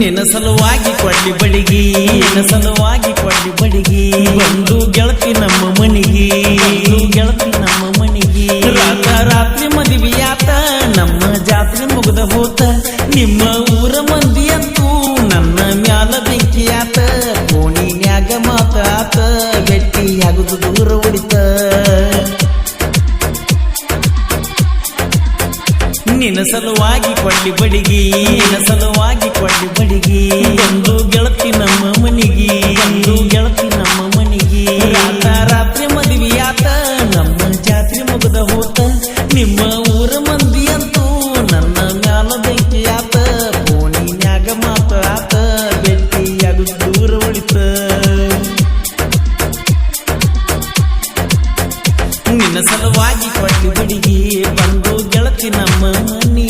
ನಿನ್ನ ಸಲುವಾಗಿ ಕೊಳ್ಳಿ ಬಡಿಗಿ, ನಿನ್ನ ಸಲುವಾಗಿ ಕೊಳ್ಳಿ ಬಡಿಗಿ, ಒಂದು ಗೆಳತಿ ನಮ್ಮ ಮನಿಗಿ, ಗೆಳತಿ ನಮ್ಮ ಮನಿಗಿ. ರಾತ್ರಿ ಮದುವೆಯಾತ, ನಮ್ಮ ಜಾತ್ರೆ ಮುಗ್ದ ಹೋತ, ನಿಮ್ಮ ಊರ ಮಂದಿ ಅಂತೂ ನನ್ನ ಮ್ಯಾಲ ಬೆಂಕಿಯಾತ. ಕೋಣಿನ್ಯಾಗ ಮಾತಾತ, ಗಟ್ಟಿಯಾಗುದು ದೂರ ಹೊಡಿತ. ನಿನ್ನ ಸಲುವಾಗಿ ಕೊಳ್ಳಿ ಬಡಿಗಿ, ನಿನ್ನ ಸಲುವಾಗಿ ಕೊಳ್ಳಿ ಬಡಿಗಿ, ಒಂದು ಗೆಳತಿ ನಮ್ಮ ಮನಿಗಿ, ಒಂದು ಗೆಳತಿ ನಮ್ಮ ಮನಿಗಿ. ರಾತ್ರಿ ಮದುವೆಯಾತ, ನಮ್ಮ ಜಾತ್ರೆ ಮುಗ್ದ ಹೋತ, ನಿಮ್ಮ ಊರ ಮಂದಿ ಅಂತೂ ನನ್ನ ಮ್ಯಾಲ ಬೆಂಕಿಯಾತ. ಫೋನಿನ್ಯಾಗ ಮಾತಾತ, ಬೆಟ್ಟಿಯಾಗ ದೂರ ಹೊಡಿತ. ನಿನ್ನ ಸಲುವಾಗಿ ಕೊಳ್ಳಿ ಬಡಿಗಿ, ಬಂದು ಗೆಳತಿ ನಮ್ಮ ಮನಿಗಿ.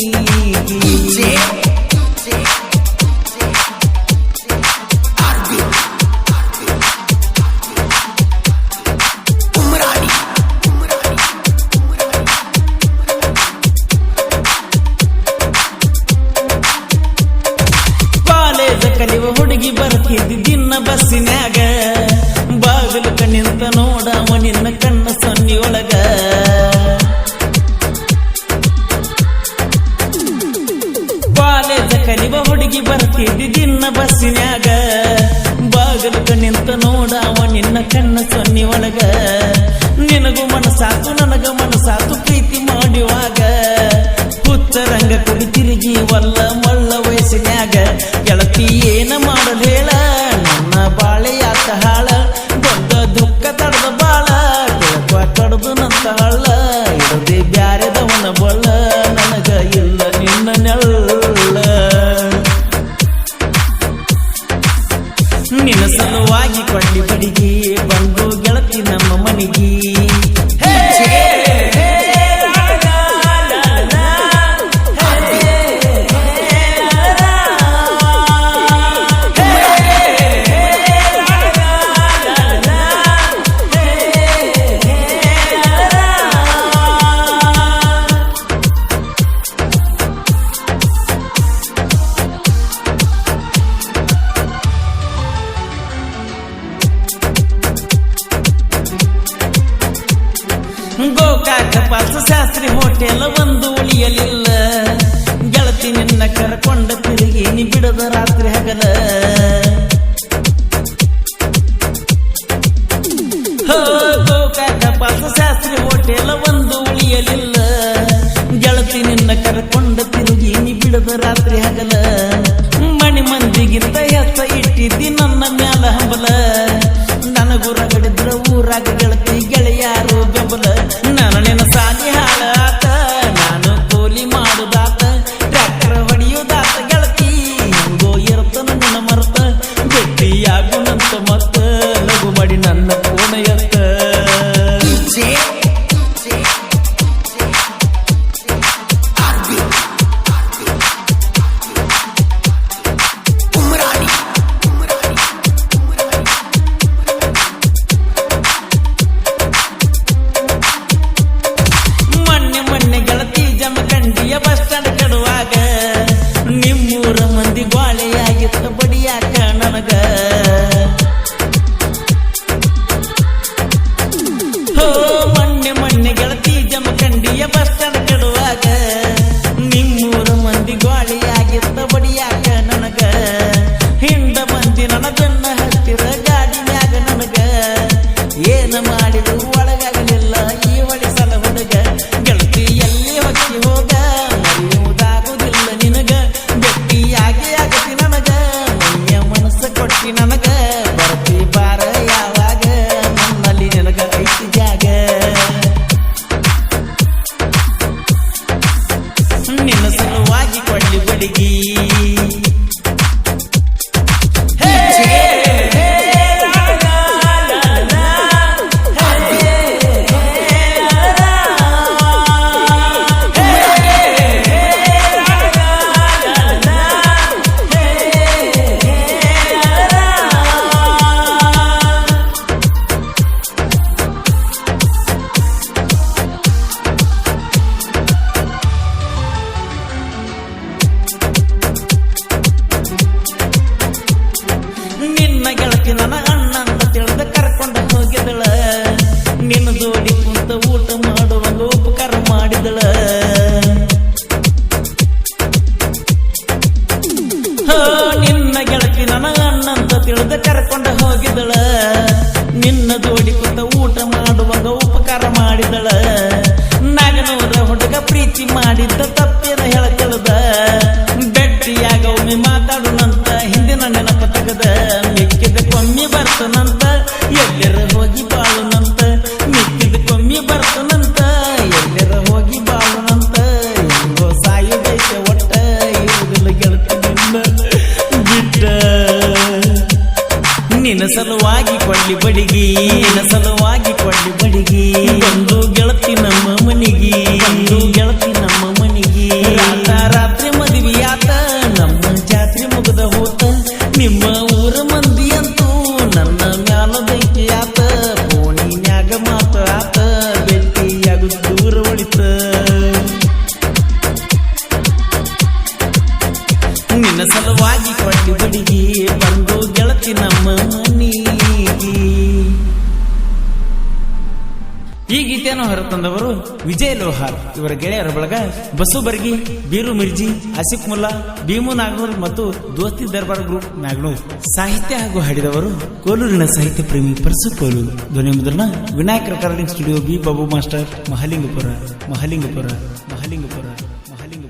ಕಾಲೇಜ ಕಲಿಯುವ ಹುಡುಗಿ ಬರ್ತಿದ್ದಿ ದಿನ ಬಸ್ಸಿನ್ಯಾಗ, ಬಾಗಿಲು ಕಣ್ಣಿಂತ ನೋಡವ ನಿನ್ನ ಕಣ್ಣ ಸನ್ನಿಯೊಳಗ. ಕಾಲೇಜ ಕಲಿಯುವ ಹುಡುಗಿ ಬರ್ತಿದ್ದಿ ದಿನ ಬಸ್ಸಿನ್ಯಾಗ, ಬಾಗಿಲು ಕಣ್ಣಿಂತ ನೋಡವ ನಿನ್ನ ಕಣ್ಣ ಸನ್ನಿಯೊಳಗ. ನಿನಗೂ ಮನಸಾತು ನನಗ ಮನಸಾತು ಪ್ರೀತಿ ಮಾಡುವಾಗ, ಹುಚ್ಚರಂಗ ಕುಡಿ ತಿರುಗಿ ಒಲ್ಲ ಮಳ್ಳ ವಯಸ್ಸಿನ್ಯಾಗ. ಗೆಳತಿ ಏನ ಮಾಡಲ್ ಹೇಳ, ನನ್ನ ಬಾಳೆಯಾತ ಹಾಳ, ದೊಡ್ಡ ದುಃಖ ತಡದ ಬಾಳ, ಬೆಳಕ ಕಡದು ನಂತ ಹಳ್ಳ. ಇಡದೆ ಬ್ಯಾರೆದವನ ಬಳ್ಳ, ನನಗ ಇಲ್ಲ ನಿನ್ನ ನೆಳ್ಳ. ನಿನ್ನ ಸಲುವಾಗಿ ಕೊಳ್ಳಿ ಬಡಿಗಿ, ಬಂದು ಗೆಳತಿ ನಮ್ಮ ಮನಿಗಿ. ಗೋಕಾಕ ಪಾಲ್ಸ ಶಾಸ್ತ್ರಿ ಹೋಟೆಲ್ ಒಂದು ಉಳಿಯಲಿಲ್ಲ, ಗೆಳತಿ ನಿನ್ನ ಕರ್ಕೊಂಡ ತಿರುಗಿ ನೀ ಬಿಡದ ರಾತ್ರಿ ಹಗಲ. ಗೋಕಾಕ ಪಾಲ್ಸ ಶಾಸ್ತ್ರಿ ಹೋಟೆಲ್ ಒಂದು ಉಳಿಯಲಿಲ್ಲ, ಗೆಳತಿ ನಿನ್ನ ಕರ್ಕೊಂಡ ತಿರುಗಿ ನೀ ಬಿಡದ ರಾತ್ರಿ ಹಗಲ. ಮಣಿ ಮಂದಿಗಿಂತ ಹೆಚ್ಚ ಇಟ್ಟಿದ್ದಿ ನನ್ನ ಮ್ಯಾಲ ಹಂಬಲ, ನನಗೂ ರಗಡಿದ್ರ ಊರಾಗ ಗೆಳತಿ ಗೆಳೆಯಾರು ಬೆಂಬಲ. ನಾನು ನಿನ್ನ ಸಾಲಿ ಹಾಳಾತ, ನಾನು ಕೂಲಿ ಮಾಡುದಾತ, ಟ್ರ್ಯಾಕ್ಟರ್ ಹೊಡಿಯುದಾತ ಗೆಳತಿ. ಹೆಂಗೋ ಇರ್ತನ ನಿನ್ನ ಮರ್ತ, ಗಟ್ಟಿಯಾಗುನಂತ ಮತ್ತ, ಲಘು ಮಾಡಿ ನನ್ನ ಫೋನ ಎತ್ತ. ಬಸ್ ಸ್ಟ್ಯಾಂಡ್ ಕಡುವಾಗ ನಿಮ್ಮೂರ ಮಂದಿ ಗ್ವಾಳೆಯಾಗಿತ್ತ ಬಡಿಯಾಕ ನನಗ. ಮೊನ್ನೆ ಗೆಳತಿ ಜಮಖಂಡಿಯ ಬಸ್ ಸ್ಟ್ಯಾಂಡ್ ಕಡುವಾಗ ನಿಮ್ಮೂರ ಮಂದಿ ಗ್ವಾಳೆಯಾಗಿತ್ತ ಬಡಿಯಾಕ ನನಗ. ಹಿಂದ ಮಂದಿ ನನ್ನ ಬೆನ್ನ ಹತ್ತಿರ ಗಾಡಿ ಮ್ಯಾಗ ನನಗ, ಏನ ಮಾಡಿದ್ರು ಒಳಗಾಗಲಿಲ್ಲ ಈ ಹೊಳಿಸಲ ಹುಡುಗ. ಗೆಳತಿ ಎಲ್ಲಿ ಹೊಕ್ಕಿ ಹೋಗ, ಮರೆಯುವುದಾಗುವುದಿಲ್ಲ ನಿನಗ, ಗಟ್ಟಿಯಾಗಿ ಆಗತಿ ನನಗ, ಮೈಯ ಮನಸ್ಸ ಕೊಟ್ಟಿ ನನಗ. ಗೆಳತಿ ನನ್ನ ಅಣ್ಣ ಅಂತ ತಿಳಿದ ಕರ್ಕೊಂಡ ಹೋಗಿದಳ ನಿನ್ನ ಜೋಡಿ ಕುಂತ ಊಟ ಮಾಡುವಾಗ ಉಪಕಾರ ಮಾಡಿದಳ ನಿನ್ನ ಗೆಳತಿ ನನ್ನ ಅಣ್ಣ ಅಂತ ತಿಳಿದ ಕರ್ಕೊಂಡ ಹೋಗಿದಳ ನಿನ್ನ ಜೋಡಿ ಕುಂತ ಊಟ ಮಾಡುವಾಗ ಉಪಕಾರ ಮಾಡಿದಳ ನಾಗನೂರ ಹುಡುಗ ಪ್ರೀತಿ ಮಾಡಿದ್ದ ತಪ್ಪೇನ ಹೇಳಕಳದ ಬೆಟ್ಟಿಯಾಗ ಒಮ್ಮೆ ಮಾತಾಡುನಂತ ಹಿಂದಿನ ನೆನಪ ತಗದ ಮಿಕ್ಕಿದ ಕೊಮ್ಮಿ ಬರ್ತನಂತ ಎಲ್ಲರ ಹೋಗಿ ಬಾಳುನಂತ ಮಿಕ್ಕಿದ ಕೊಮ್ಮಿ ಬರ್ತನಂತ ಎಲ್ಲರ ಹೋಗಿ ಬಾಳುನಂತ ಹೆಂಗೋ ಸಾಯುದೈತೆ ಒಟ್ಟ ಇರುವುದಿಲ್ಲ ಗೆಳತಿ ಬಿಟ್ಟ ನಿನ್ನ ಸಲುವಾಗಿ ಕೊಳ್ಳಿ ಬಡಿಗಿ ನಿನ್ನ ಸಲುವಾಗಿ ಕೊಳ್ಳಿ ಬಡಿಗಿ ಒಂದು ಗೆಳತಿ ನಮ್ಮ ಮನಿಗಿ ಒಂದು ಗೆಳತಿ ನಮ್ಮ ಮನಿಗಿ ರಾತ್ರಿ ಮದುವೆಯಾತ ನಮ್ಮ ಜಾತ್ರೆ ಮುಗದ ಹೋತ ನಿಮ್ಮ ಊರ ಮಂದಿ ಅಂತೂ ನನ್ನ ಮ್ಯಾಲ ದೈತಿ ಆತ ಫೋನಿನ್ಯಾಗ ಮಾತ ಆತ ಭೇಟಿಯಾಗ ದೂರ ಉಳಿತ ನಿನ್ನ ಸಲುವಾಗಿ ಕೊಳ್ಳಿ ಬಡಿಗಿ ಬಂದು ಗೆಳತಿ ನಮ್ಮ ಮನಿಗಿ. ಈ ಗೀತೆಯನ್ನು ಹೊರತಂದವರು ವಿಜಯ್ ಲೋಹಾರ್ ಇವರ ಗೆಳೆಯರ ಬಳಗ ಬಸು ಬರ್ಗಿ ಬೀರು ಮಿರ್ಜಿ ಆಸಿಫ್ ಮುಲ್ಲಾ ಭೀಮು ನಾಗನೂರ್ ಮತ್ತು ದೋಸ್ತಿ ದರ್ಬಾರ್ ಗ್ರೂಪ್ ನಾಗನೂರ್. ಸಾಹಿತ್ಯ ಹಾಗೂ ಹಾಡಿದವರು ಕೋಲೂರಿನ ಸಾಹಿತ್ಯ ಪ್ರೇಮಿ ಪರಸು ಕೋಲೂರು. ಧ್ವನಿ ಮುದ್ರಣ Vinayak recording studio B Babu master Mahalingapura.